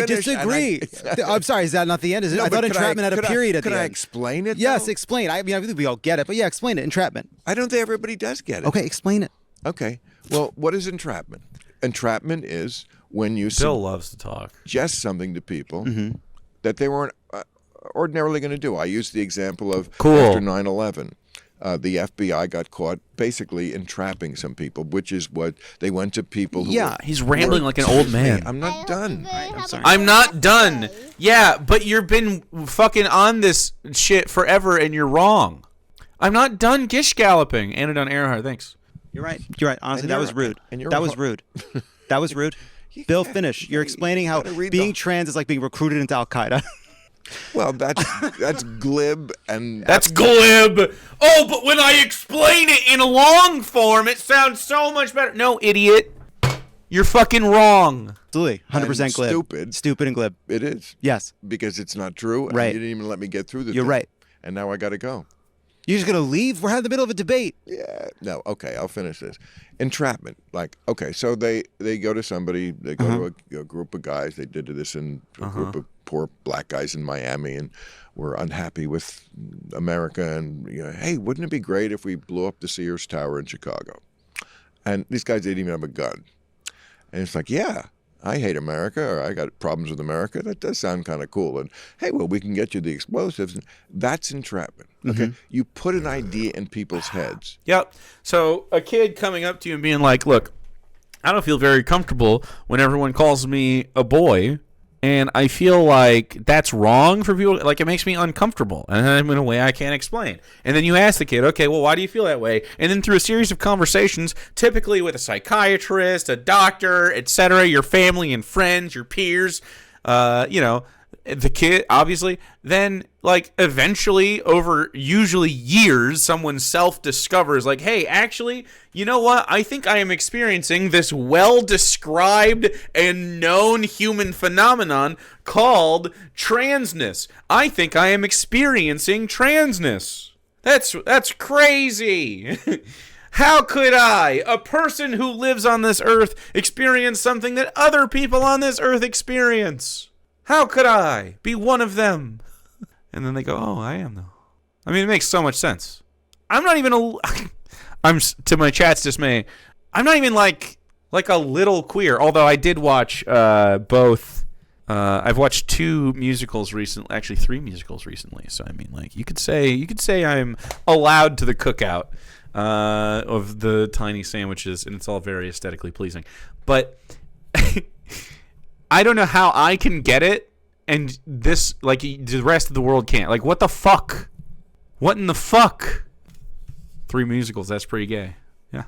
disagree. I'm sorry, is that not the end? I thought entrapment had a period at the end. Could I explain it? Yes, explain. I mean, I think we all get it, but yeah, explain it. Entrapment. I don't think everybody does get it. Okay, explain it. Okay. Well, what is entrapment? Entrapment is when you Bill loves to talk. Suggest something to people that they weren't ordinarily going to do. I used the example of after 9/11. The FBI got caught basically entrapping some people, which is what they went to people who he's rambling like an old man. I'm not done. I'm sorry. I'm not done. Yeah, but you've been fucking on this shit forever and you're wrong. I'm not done gish galloping. Anna Dunn Earhart, thanks. You're right. You're right. Honestly, that was rude. That was rude. That was rude. Bill, finish. You're explaining how being trans is like being recruited into Al-Qaeda. Well, that's glib and that's glib. Oh, but when I explain it in long form, it sounds so much better. No, idiot, you're fucking wrong. Absolutely, 100% glib. Stupid and glib. It is. Yes, because it's not true. Right. And you didn't even let me get through the You're thing. right. And now I got to go. You're just gonna leave? We're in the middle of a debate. Yeah. No. Okay. I'll finish this. Entrapment. Like, okay, so they go to somebody. They go to a group of guys. They did this in a group of poor black guys in Miami, and were unhappy with America. And hey, wouldn't it be great if we blew up the Sears Tower in Chicago? And these guys didn't even have a gun. And it's like, yeah, I hate America, or I got problems with America. That does sound kind of cool. And hey, well, we can get you the explosives. And that's entrapment. Okay, you put an idea in people's heads. Yep. So a kid coming up to you and being like, "Look, I don't feel very comfortable when everyone calls me a boy, and I feel like that's wrong for people. Like it makes me uncomfortable, and I'm in a way I can't explain." And then you ask the kid, "Okay, well, why do you feel that way?" And then through a series of conversations, typically with a psychiatrist, a doctor, etc., your family and friends, your peers, the kid, obviously, then, like, eventually, over usually years, someone self-discovers, like, hey, actually, you know what? I think I am experiencing this well-described and known human phenomenon called transness. I think I am experiencing transness. That's crazy. How could I, a person who lives on this earth, experience something that other people on this earth experience? How could I be one of them? And then they go, oh, I am though. I mean, it makes so much sense. I'm not even I'm, to my chat's dismay, I'm not even like a little queer. Although I did watch both. I've watched 2 musicals recently, actually 3 musicals recently. So I mean, like you could say I'm allowed to the cookout of the tiny sandwiches, and it's all very aesthetically pleasing. But I don't know how I can get it, and this, like, the rest of the world can't. Like, what the fuck? What in the fuck? 3 musicals, that's pretty gay. Yeah.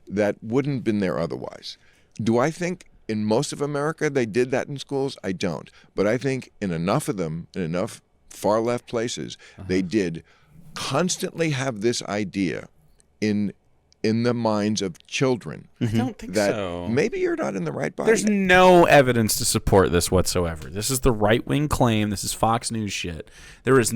That wouldn't have been there otherwise. Do I think in most of America they did that in schools? I don't. But I think in enough of them, in enough far-left places, they did constantly have this idea in the minds of children. I don't think that so. Maybe you're not in the right body. There's no evidence to support this whatsoever. This is the right-wing claim. This is Fox News shit. There's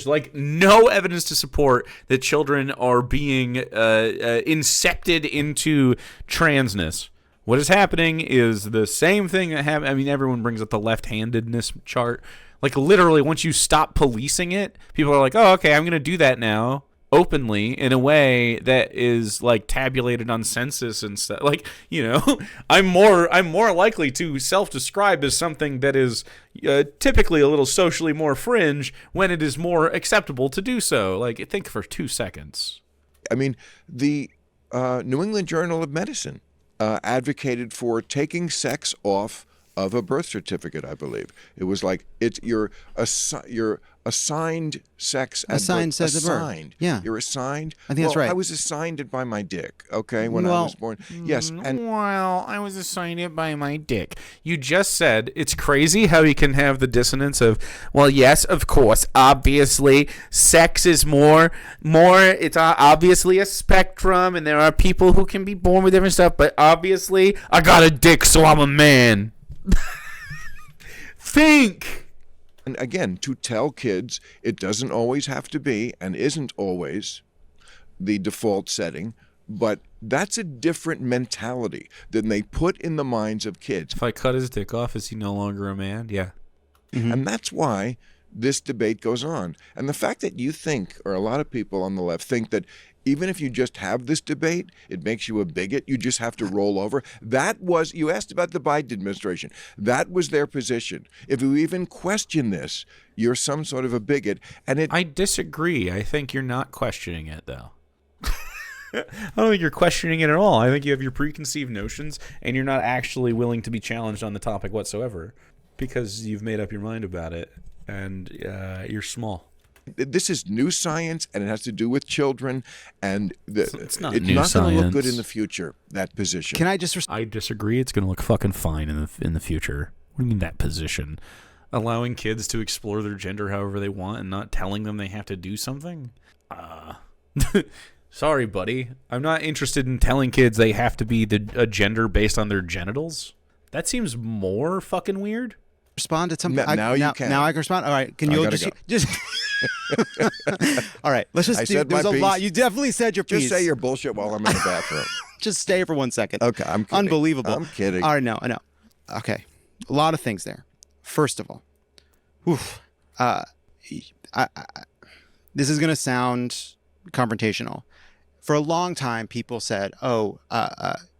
like no evidence to support that children are being incepted into transness. What is happening is the same thing that happened. I mean, everyone brings up the left-handedness chart. Like, literally, once you stop policing it, people are like, oh, okay, I'm going to do that now openly in a way that is like tabulated on census and stuff. Like, I'm more likely to self-describe as something that is typically a little socially more fringe when it is more acceptable to do so. Like, think for 2 seconds. I mean, the New England Journal of Medicine advocated for taking sex off of a birth certificate, I believe. It was like you're assigned sex at Assigned birth. sex at birth. Assigned. Yeah. You're assigned. I think that's right. I was assigned it by my dick, okay, when I was born. Yes. And Well, I was assigned it by my dick. You just said it's crazy how you can have the dissonance of, well, yes, of course, obviously, sex is more. It's obviously a spectrum, and there are people who can be born with different stuff. But obviously, I got a dick, so I'm a man. Think. And again, to tell kids it doesn't always have to be and isn't always the default setting, but that's a different mentality than they put in the minds of kids. If I cut his dick off, is he no longer a man? Yeah. Mm-hmm. And that's why this debate goes on. And the fact that you think, or a lot of people on the left think that even if you just have this debate, it makes you a bigot. You just have to roll over. You asked about the Biden administration. That was their position. If you even question this, you're some sort of a bigot. And I disagree. I think you're not questioning it, though. I don't think you're questioning it at all. I think you have your preconceived notions, and you're not actually willing to be challenged on the topic whatsoever because you've made up your mind about it, and you're small. This is new science, and it has to do with children, and it's not going to look good in the future, that position. Can I just... I disagree. It's going to look fucking fine in the future. What do you mean that position? Allowing kids to explore their gender however they want and not telling them they have to do something? Sorry, buddy. I'm not interested in telling kids they have to be a gender based on their genitals. That seems more fucking weird. Respond to something. Now you can. Now I can respond. All right. Can you just All right. Let's just. There's a lot. You definitely said your piece. Just say your bullshit while I'm in the bathroom. Just stay for 1 second. Okay, I'm kidding. Unbelievable. I'm kidding. All right. No, I know. Okay. A lot of things there. First of all, this is going to sound confrontational. For a long time, people said,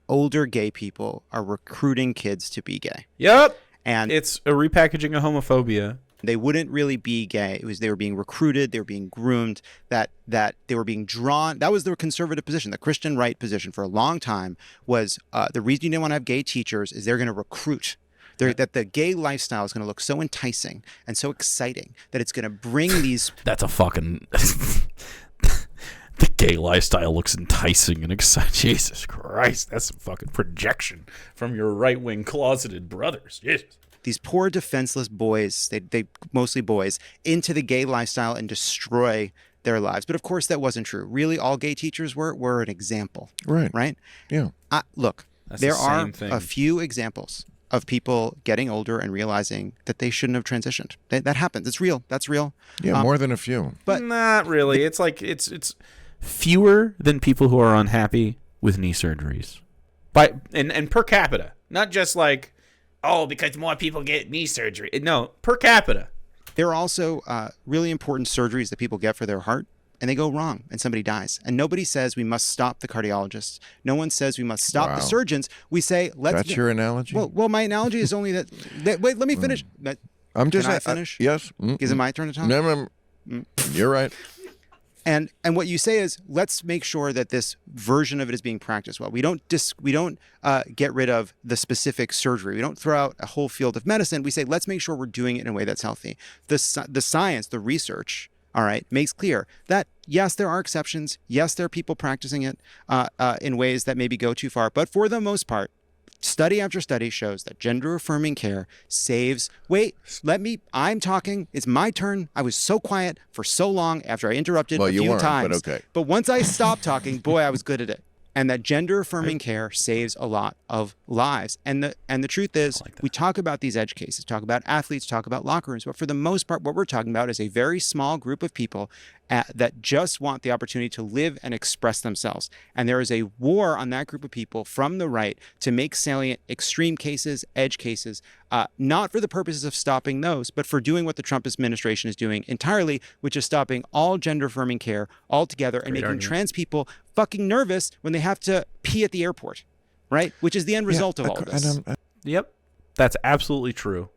older gay people are recruiting kids to be gay. Yep. And it's a repackaging of homophobia. They wouldn't really be gay. It was they were being recruited, they were being groomed, that they were being drawn. That was the conservative position. The Christian right position for a long time was the reason you didn't want to have gay teachers is they're going to recruit. That the gay lifestyle is going to look so enticing and so exciting that it's going to bring these... That's a fucking... The gay lifestyle looks enticing and exciting. Jesus Christ, that's some fucking projection from your right-wing closeted brothers. Jesus. These poor defenseless boys, they mostly boys, into the gay lifestyle and destroy their lives. But of course that wasn't true. Really, all gay teachers were an example. Right. Yeah. Look, That's there the same are thing. a few examples of people getting older and realizing that they shouldn't have transitioned. That happens. It's real. That's real. Yeah, more than a few. But not really. It's like it's fewer than people who are unhappy with knee surgeries. And per capita. Not just like, because more people get knee surgery. No, per capita. there are also really important surgeries that people get for their heart, and they go wrong and somebody dies. And nobody says we must stop the cardiologists. No one says we must stop the surgeons. We say, let's... That's your analogy? Well, my analogy is only that... wait, let me finish. I'm just... Can I finish? Yes. Is it my turn to talk? No, you're right. And what you say is, let's make sure that this version of it is being practiced well. We don't get rid of the specific surgery. We don't throw out a whole field of medicine. We say, let's make sure we're doing it in a way that's healthy. The science, the research, all right, makes clear that, yes, there are exceptions. Yes, there are people practicing it in ways that maybe go too far. But for the most part, study after study shows that gender-affirming care saves... I'm talking. It's my turn. I was so quiet for so long after I interrupted a few times. But okay. But once I stopped talking, boy, I was good at it. And that gender-affirming care saves a lot of lives. And the truth is, we talk about these edge cases, talk about athletes, talk about locker rooms, but for the most part, what we're talking about is a very small group of people, that just want the opportunity to live and express themselves. And there is a war on that group of people from the right to make salient extreme cases, edge cases, not for the purposes of stopping those, but for doing what the Trump administration is doing entirely, which is stopping all gender-affirming care altogether and making trans people fucking nervous when they have to pee at the airport, right? Which is the end result of all of this. Yep. That's absolutely true.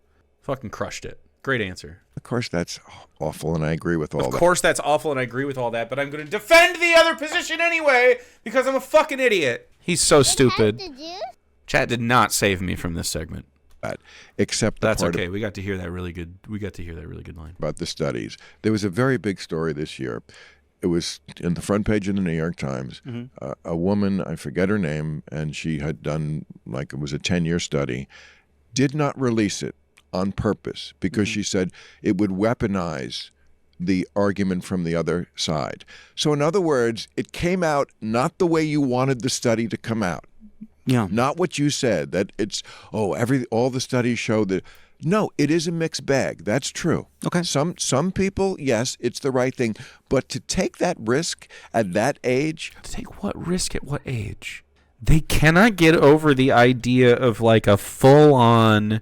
Fucking crushed it. Great answer. Of course, that's awful, and I agree with all that. Of course, that's awful, and I agree with all that, but I'm going to defend the other position anyway because I'm a fucking idiot. He's so stupid. Chat did not save me from this segment. Except that's okay. We got to hear that really good. Line about the studies. There was a very big story this year. It was in the front page of the New York Times. Mm-hmm. A woman, I forget her name, and she had done like it was a 10-year study, did not release it on purpose because she said it would weaponize the argument from the other side. So in other words, it came out not the way you wanted the study to come out. Yeah. Not what you said, that it's, all the studies show that. No, it is a mixed bag. That's true. Okay. Some people, yes, it's the right thing. But to take that risk at that age. To take what risk at what age? They cannot get over the idea of like a full-on,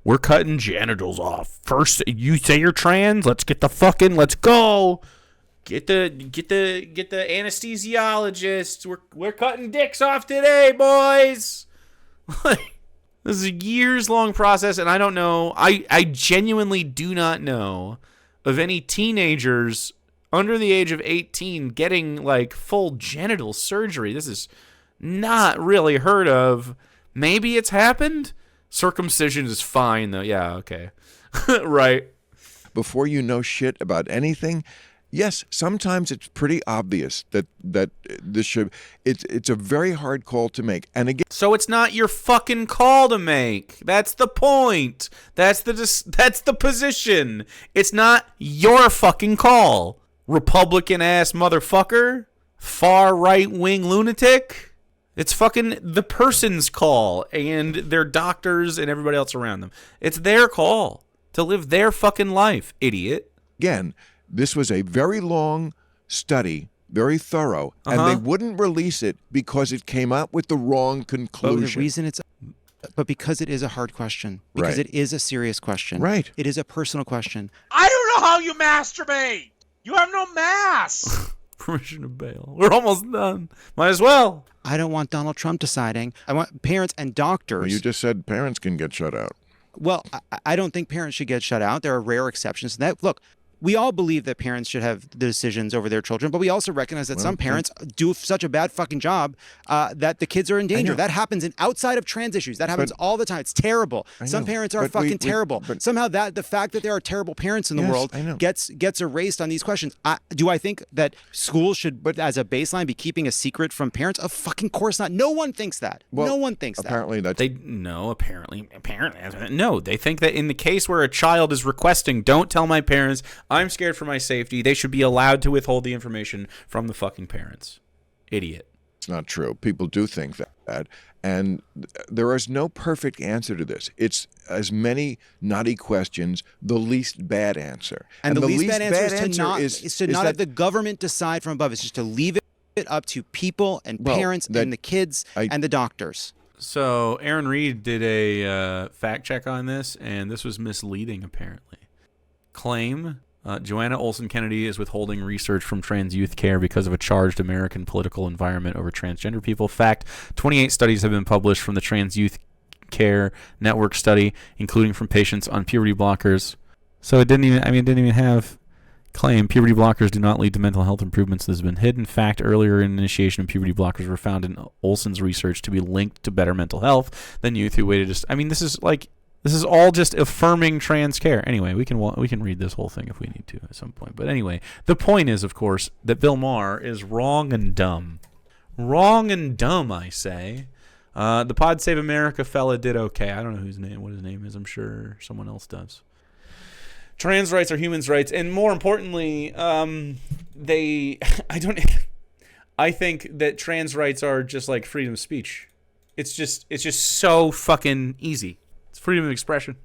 we're cutting genitals off. First, you say you're trans, let's go. Get the anesthesiologist. We're cutting dicks off today, boys. This is a years-long process, and I don't know. I genuinely do not know of any teenagers under the age of 18 getting like full genital surgery. This is not really heard of. Maybe it's happened. Circumcision is fine, though. Yeah, okay. Right. Before you know shit about anything, yes, sometimes it's pretty obvious that this should. It's a very hard call to make. And again, so it's not your fucking call to make. That's the point. That's the position. It's not your fucking call. Republican ass motherfucker, far right wing lunatic. It's fucking the person's call and their doctors and everybody else around them. It's their call to live their fucking life, idiot. Again, this was a very long study, very thorough, and they wouldn't release it because it came out with the wrong conclusion. But the reason but because it is a hard question, because it is a serious question. Right. It is a personal question. I don't know how you masturbate. You have no mass. Permission to bail. We're almost done. Might as well. I don't want Donald Trump deciding. I want parents and doctors. Well, you just said parents can get shut out. Well, I don't think parents should get shut out. There are rare exceptions to that. Look, we all believe that parents should have the decisions over their children, but we also recognize that some parents do such a bad fucking job that the kids are in danger. That happens outside of trans issues. That happens all the time. It's terrible. Some parents are fucking terrible. Somehow the fact that there are terrible parents in the world gets erased on these questions. Do I think that schools should, as a baseline, be keeping a secret from parents? Of fucking course not. No one thinks that. Well, no one thinks apparently that. Apparently, no. They think that in the case where a child is requesting, don't tell my parents, I'm scared for my safety, they should be allowed to withhold the information from the fucking parents. Idiot. It's not true. People do think that. And there is no perfect answer to this. It's as many naughty questions, the least bad answer. And the least bad answer is to not have the government decide from above. It's just to leave it up to people and parents and the kids and the doctors. So Aaron Reed did a fact check on this, and this was misleading, apparently. Claim Joanna Olsen Kennedy is withholding research from trans youth care because of a charged American political environment over transgender people. Fact, 28 studies have been published from the Trans Youth Care Network study, including from patients on puberty blockers. So it didn't even have claim. Puberty blockers do not lead to mental health improvements. This has been hidden. Fact, earlier initiation of puberty blockers were found in Olsen's research to be linked to better mental health than youth who waited this is all just affirming trans care. Anyway, we can read this whole thing if we need to at some point. But anyway, the point is, of course, that Bill Maher is wrong and dumb. Wrong and dumb, I say. The Pod Save America fella did okay. I don't know what his name is. I'm sure someone else does. Trans rights are human rights, and more importantly, I think that trans rights are just like freedom of speech. It's just so fucking easy. It's freedom of expression.